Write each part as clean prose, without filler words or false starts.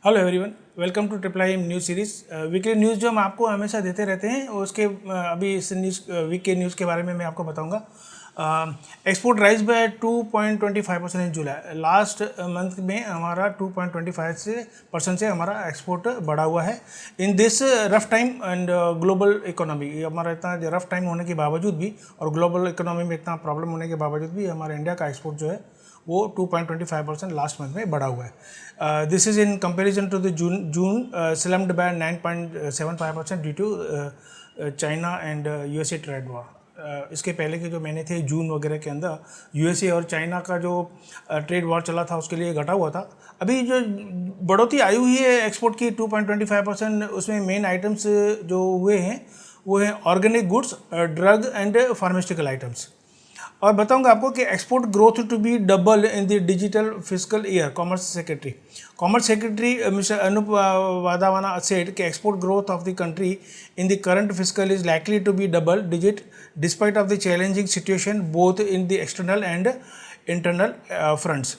Hello everyone, welcome to triple I news series. Weekly news जो हम आपको हमेशा देते रहते हैं उसके अभी इस न्यूज़ वीक के न्यूज़ के बारे में मैं आपको बताऊंगा। Export rise by 2.25% in July. Last month में हमारा 2.25% से हमारा एक्सपोर्ट बढ़ा हुआ है in this rough time and global economy. हमारा इतना रफ टाइम होने के बावजूद भी और ग्लोबल इकोनॉमी में इतना प्रॉब्लम होने के बावजूद भी हमारा इंडिया का एक्सपोर्ट जो है वो 2.25% लास्ट मंथ में बढ़ा हुआ है। This is in comparison to the June slumped by 9.75% due to China and USA trade war. इसके पहले के जो महीने थे जून वगैरह के अंदर यूएसए और चाइना का जो ट्रेड वॉर चला था उसके लिए घटा हुआ था। अभी जो बढ़ोतरी आई हुई है एक्सपोर्ट की 2.25%, उसमें मेन आइटम्स जो हुए हैं वो हैं organic goods, drug and pharmaceutical items. और बताऊंगा आपको कि export growth to be double in the digital physical year. Commerce secretary mister Anup Wadhawana said कि export growth of the country in the current physical is likely to be double digit despite of the challenging situation both in the external and internal fronts.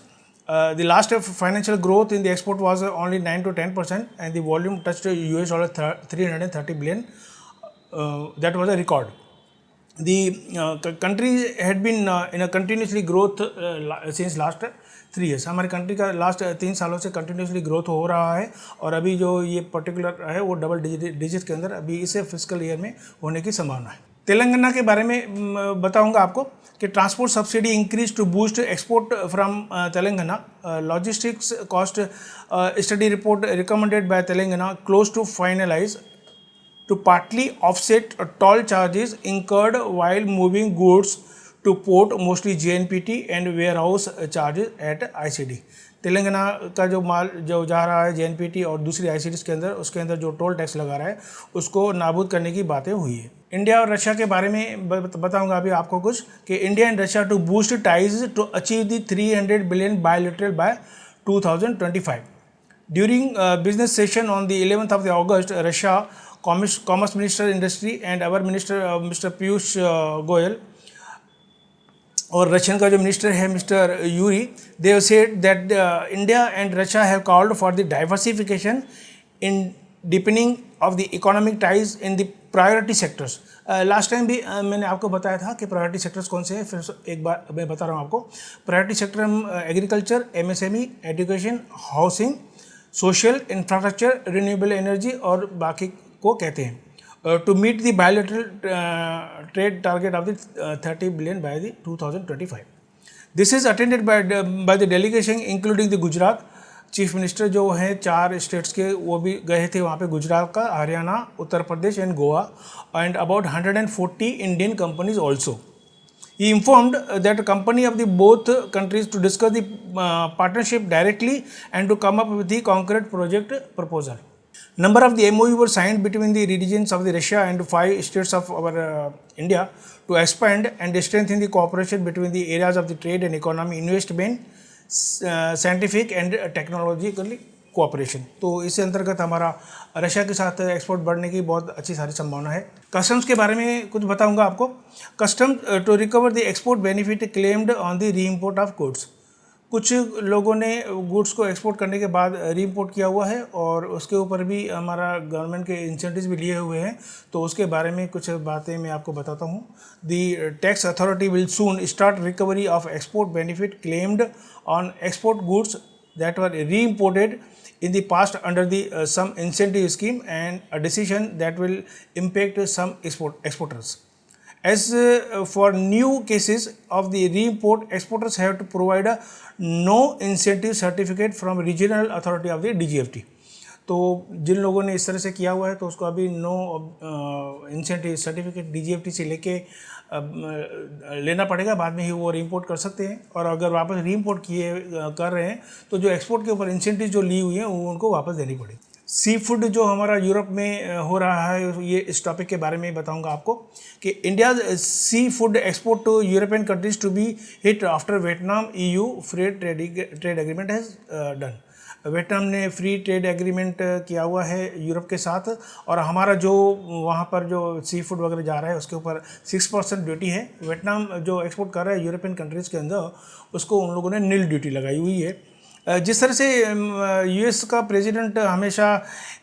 The last financial growth in the export was only 9 to 10%, and the volume touched $330 billion. That was a record. The country had been in a continuously growth since last 3 years. हमारी country का last 3 सालों से continuously growth हो रहा है और अभी जो ये पर्टिकुलर है वो डबल डिजिट के अंदर अभी इसे फिजिकल ईयर में होने की संभावना है। तेलंगाना के बारे में बताऊंगा आपको कि transport subsidy increase to boost export from Telangana. Logistics cost study report recommended by Telangana close to finalize to partly offset toll charges incurred while moving goods to port, mostly JNPT and warehouse charges at ICD. Telangana का जो माल जो जा रहा है JNPT और दूसरी ICDs के अंदर, उसके अंदर जो टोल टैक्स लगा रहा है उसको नाबूद करने की बातें हुई है। इंडिया और रशिया के बारे में बताऊंगा अभी आपको कुछ कि India and Russia to boost ties to achieve the 300 billion bilateral by 2025. During business session on the 11th of August, Russia Commerce Minister Industry and our Minister Mr. Piyush Goyal और Russian का जो minister है mister Yuri, they have said that India and Russia have called for the diversification in deepening of the economic ties in the priority sectors. Last time भी मैंने आपको बताया था कि प्रायोरिटी सेक्टर्स कौन से हैं, फिर एक बार मैं बता रहा हूँ आपको। प्रायोरिटी सेक्टर हम agriculture, MSME, education, housing, social infrastructure, renewable energy और बाकी को कहते हैं। To meet the bilateral trade target of the 30 billion by the 2025. This is attended by the delegation including the Gujarat. Chief minister जो हैं 4 states के वो भी गए थे वहाँ पे, गुजरात का, Haryana, Uttar Pradesh and Goa, and about 140 Indian companies also. He informed that company of the both countries to discuss the partnership directly and to come up with the concrete project proposal. Number of the MOU were signed between the regions of the Russia and 5 states of our India to expand and strengthen the cooperation between the areas of the trade and economy, investment, scientific and technological cooperation. तो इस अंतर्गत हमारा Russia के साथ export बढ़ने की बहुत अच्छी सारी संभावना है. कस्टम्स के बारे में कुछ बताऊंगा आपको. Custom to recover the export benefit claimed on the re import of goods. कुछ लोगों ने गुड्स को एक्सपोर्ट करने के बाद री इम्पोर्ट किया हुआ है और उसके ऊपर भी हमारा गवर्नमेंट के इंसेंटिव्स भी लिए हुए हैं, तो उसके बारे में कुछ बातें मैं आपको बताता हूँ. The tax authority will soon start recovery of export benefit claimed on export goods that were re-imported in the past under the some incentive scheme, and a decision that will impact some exporters. As for new cases of the re-import, exporters have to provide a no incentive certificate from regional authority of the DGFT. तो जिन लोगों ने इस तरह से किया हुआ है तो उसको अभी नो इंसेंटिव सर्टिफिकेट DGFT से लेके लेना पड़ेगा, बाद में ही वो रीइम्पोर्ट कर सकते हैं. और अगर वापस रीइम्पोर्ट कर रहे हैं तो जो एक्सपोर्ट के ऊपर इंसेंटिव जो ली हुई हैं वो उनको वापस देनी पड़ेगी. सी फूड जो हमारा यूरोप में हो रहा है, ये इस टॉपिक के बारे में बताऊंगा आपको कि India sea food export to European countries to be hit after Vietnam EU free trade agreement has done. Vietnam ने फ्री ट्रेड एग्रीमेंट किया हुआ है यूरोप के साथ, और हमारा जो वहाँ पर जो सी फूड वगैरह जा रहा है उसके ऊपर 6% ड्यूटी है. वियतनाम जो एक्सपोर्ट कर रहा है यूरोपियन कंट्रीज़ के अंदर, उसको उन लोगों ने नील ड्यूटी लगाई हुई है. जिस तरह से यूएस का प्रेसिडेंट हमेशा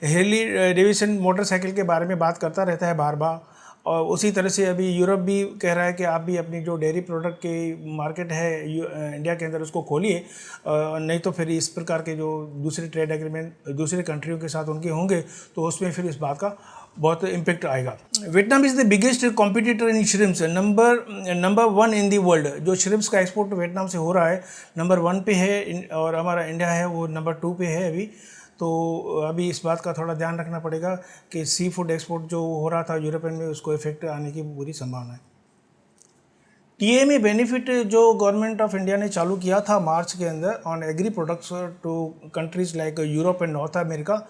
हेली डेविसन मोटरसाइकिल के बारे में बात करता रहता है बार बार, और उसी तरह से अभी यूरोप भी कह रहा है कि आप भी अपनी जो डेयरी प्रोडक्ट की मार्केट है इंडिया के अंदर उसको खोलिए, नहीं तो फिर इस प्रकार के जो दूसरे ट्रेड एग्रीमेंट दूसरे कंट्रियों के साथ उनके होंगे तो उसमें फिर इस बात का बहुत इम्पेक्ट आएगा। Vietnam is the biggest competitor in shrimps, number 1 in the world. जो श्रिम्स का एक्सपोर्ट वियतनाम से हो रहा है नंबर 1 पे है, और हमारा इंडिया है वो नंबर 2 पे है अभी। तो अभी इस बात का थोड़ा ध्यान रखना पड़ेगा कि सी फूड एक्सपोर्ट जो हो रहा था यूरोपियन में उसको इफेक्ट आने की पूरी संभावना है। टीएमए बेनिफिट जो गवर्नमेंट ऑफ इंडिया ने चालू किया था मार्च के अंदर on agri products to countries like Europe and North America,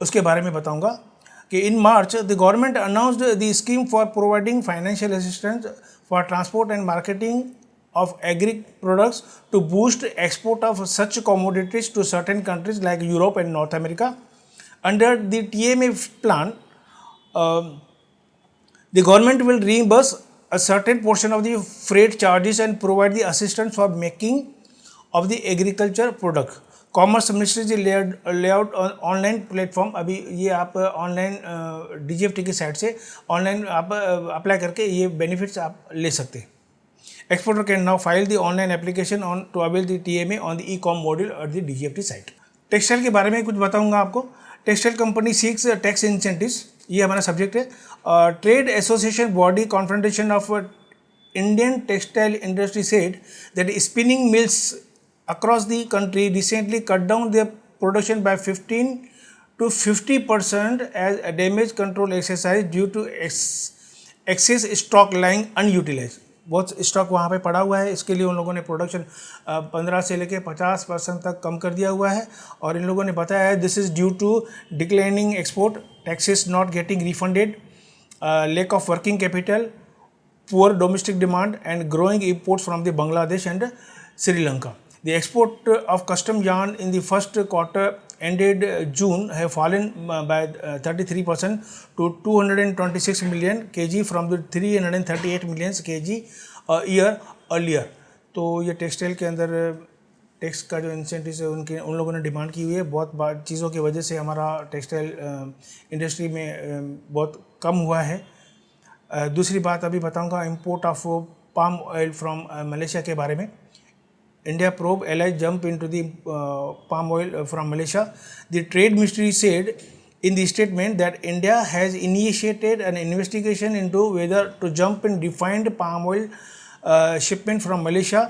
उसके बारे में बताऊंगा कि in March the government announced the scheme for providing financial assistance for transport and marketing of agri products to boost export of such commodities to certain countries like Europe and North America. Under the TMA plan, the government will reimburse a certain portion of the freight charges and provide the assistance for making of the agriculture product. Commerce ministry जी layout online platform, अभी ये आप online DGFT की site से online आप apply करके ये benefits आप ले सकते हैं। Exporter can now file the online application on to avail the TMA on the e-com module or the DGFT site. Textile के बारे में कुछ बताऊंगा आपको। Textile company seeks tax incentives, ये हमारा सब्जेक्ट है। Trade association body confrontation of Indian textile industry said that spinning mills across the country recently cut down their production by 15 to 50% as a damage control exercise due to excess stock lying unutilized. बहुत stock वहाँ पे पड़ा हुआ है, इसके लिए उन लोगों ने प्रोडक्शन 15 से लेकर 50% तक कम कर दिया हुआ है। और इन लोगों ने बताया है this is due to declining export, taxes not getting refunded, lack of working capital, poor domestic demand and growing imports from the Bangladesh and Sri Lanka. The export of custom yarn in the first quarter ended June have fallen by 33% to 226 million kg from the 338 million kg a year earlier. तो ये textile के अंदर tax का जो incentive है उन लोगों ने डिमांड की हुई है। बहुत चीज़ों की वजह से हमारा टेक्सटाइल इंडस्ट्री में बहुत कम हुआ है। दूसरी बात अभी बताऊंगा import of palm oil from Malaysia के बारे में। India probe alleged jump into the palm oil from Malaysia. The Trade Ministry said in the statement that India has initiated an investigation into whether to jump in refined palm oil shipment from Malaysia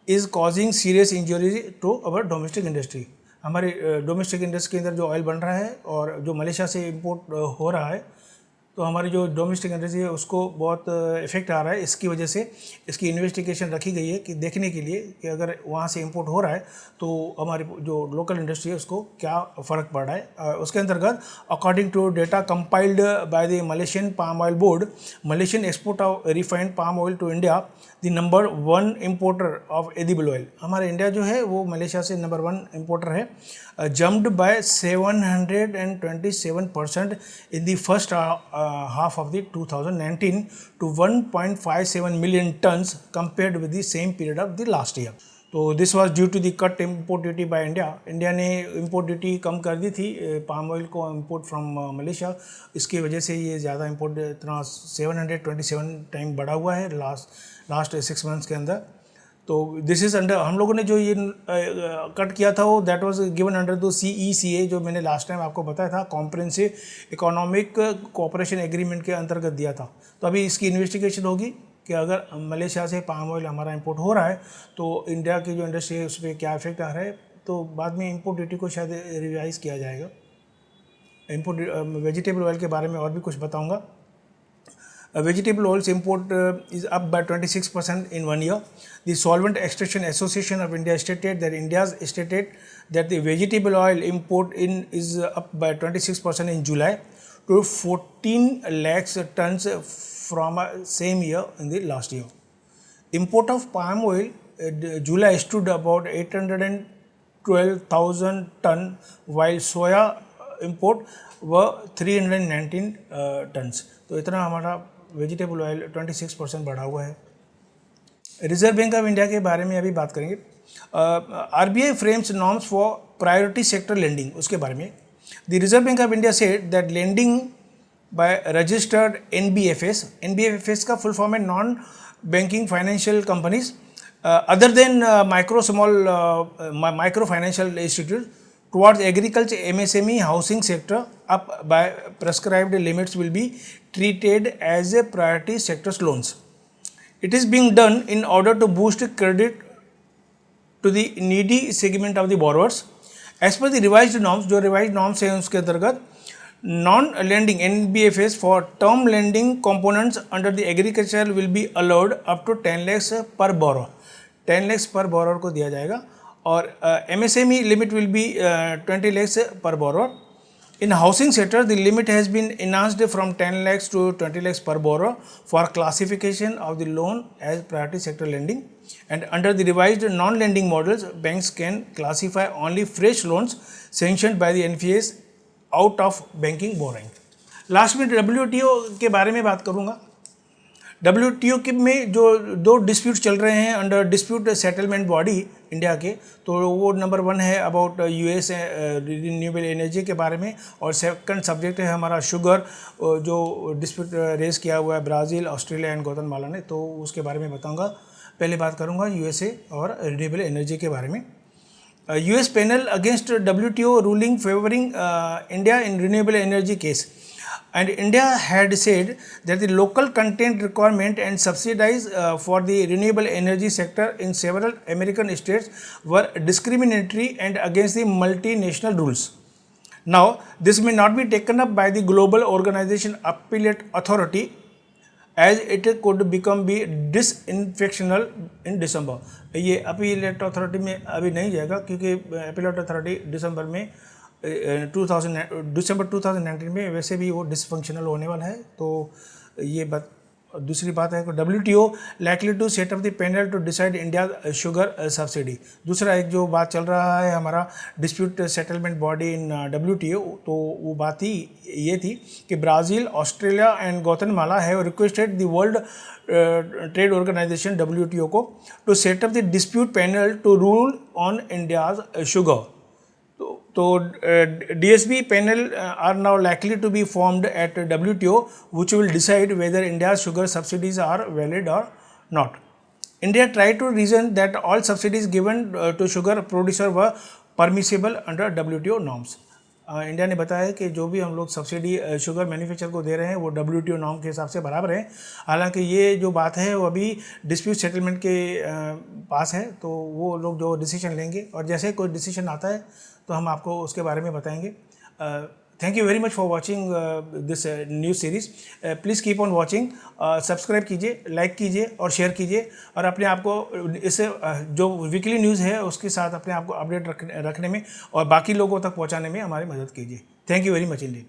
is causing serious injuries to our domestic industry. हमारे domestic industry के अंदर जो oil बन रहा है और जो Malaysia से इंपोर्ट हो रहा है, तो हमारी जो डोमेस्टिक इंडस्ट्री है उसको बहुत इफेक्ट आ रहा है। इसकी वजह से इसकी इन्वेस्टिगेशन रखी गई है कि देखने के लिए कि अगर वहाँ से इंपोर्ट हो रहा है तो हमारी जो लोकल इंडस्ट्री है उसको क्या फ़र्क पड़ रहा है। उसके अंतर्गत according to data compiled by the Malaysian palm oil board, Malaysian export of refined palm oil to India the number 1 importer of edible oil. हमारे इंडिया जो है वो मलेशिया से नंबर 1 इम्पोर्टर है। jumped by 727% in the first half of the 2019 to 1.57 million tons compared with the same period of the last year. तो this was due to the cut import duty by India. India ने import duty कम कर दी थी palm oil को import from Malaysia, इसकी वजह से ये ज़्यादा इम्पोर्ट इतना 727 टाइम बढ़ा हुआ है लास्ट 6 मंथ्स के अंदर। तो दिस इज़ अंडर, हम लोगों ने जो ये कट किया था वो that was given under the CECA, जो मैंने लास्ट टाइम आपको बताया था, कॉम्प्रिहेंसिव इकोनॉमिक कोऑपरेशन एग्रीमेंट के अंतर्गत दिया था। तो अभी इसकी इन्वेस्टिगेशन होगी कि अगर मलेशिया से पाम ऑयल हमारा इंपोर्ट हो रहा है तो इंडिया की जो इंडस्ट्री है उस पर क्या इफेक्ट आ रहा है। तो बाद में इंपोर्ट ड्यूटी को शायद रिवाइज किया जाएगा। इंपोर्ट वेजिटेबल ऑयल के बारे में और भी कुछ बताऊँगा। Vegetable oils import is up by 26% in 1 year. The Solvent Extraction Association of India stated that the vegetable oil import is up by 26% in July to 14 lakhs tons from same year in the last year. Import of palm oil July stood about 812,000 ton, while soya import were 319 tons. तो इतना हमारा vegetable oil 26% बढ़ा हुआ है। Reserve bank of India के बारे में अभी बात करेंगे। RBI frames norms for priority sector lending, उसके बारे में। The reserve bank of India said that lending by registered NBFS का फुल फॉर्म है non banking financial companies other than micro financial institute towards agriculture, MSME, housing sector up by prescribed limits will be treated as a priority sectors loans. It is being done in order to boost credit to the needy segment of the borrowers. As per the revised norms, जो revised norms हैं उसके अंतर्गत non lending NBFS for term lending components under the agriculture will be allowed up to 10 lakhs per borrower. 10 lakhs per borrower को दिया जाएगा और MSME limit will be 20 lakhs per borrower. In housing sector, the limit has been enhanced from 10 lakhs to 20 lakhs per borrower for classification of the loan as priority sector lending. And under the revised non-lending models, banks can classify only fresh loans sanctioned by the NFIs out of banking borrowing. Last में WTO के बारे में बात करूँगा। WTO के में जो दो डिस्प्यूट चल रहे हैं under dispute settlement body India के, तो वो नंबर 1 है अबाउट US रिन्यूएबल एनर्जी के बारे में, और सेकंड सब्जेक्ट है हमारा शुगर जो डिस्प्यूट रेज किया हुआ है ब्राज़ील, ऑस्ट्रेलिया एंड गौतमाला ने, तो उसके बारे में बताऊंगा। पहले बात करूंगा USA और रिन्यूएबल एनर्जी के बारे में। US panel against WTO ruling favouring India in renewable energy case, and India had said that the local content requirement and subsidies for the renewable energy sector in several American states were discriminatory and against the multinational rules. Now, this may not be taken up by the global organization Appellate Authority as it could become be disinfectional in December. ये Appellate Authority में अभी नहीं जाएगा क्योंकि Appellate Authority दिसंबर में दिसंबर 2019 में वैसे भी वो डिसफंक्शनल होने वाला है। तो ये बात, दूसरी बात है WTO likely to set up the panel to decide India sugar subsidy. दूसरा एक जो बात चल रहा है हमारा dispute settlement body in WTO, तो वो बात ही ये थी कि Brazil, Australia and Guatemala have requested the world trade organization WTO को to set up the dispute panel to rule on India's sugar. तो DSB panel are now likely to be formed at WTO, which will decide whether India's sugar subsidies are valid or not. India tried to reason that all subsidies given to sugar producer were permissible under WTO norms. India ने बताया कि जो भी हम लोग subsidy sugar manufacture को दे रहे हैं वो WTO नॉर्म के हिसाब से बराबर है। हालांकि ये जो बात है वो अभी डिस्प्यूट सेटलमेंट के पास है, तो वो लोग जो डिसीजन लेंगे और जैसे कोई डिसीजन आता है तो हम आपको उसके बारे में बताएंगे। Thank you very much for watching this news series. Please keep on watching, subscribe कीजिए, लाइक कीजिए और शेयर कीजिए, और अपने आप को इससे जो वीकली न्यूज़ है उसके साथ अपने आप को अपडेट रखने में और बाकी लोगों तक पहुंचाने में हमारी मदद कीजिए। Thank you very much Indeed.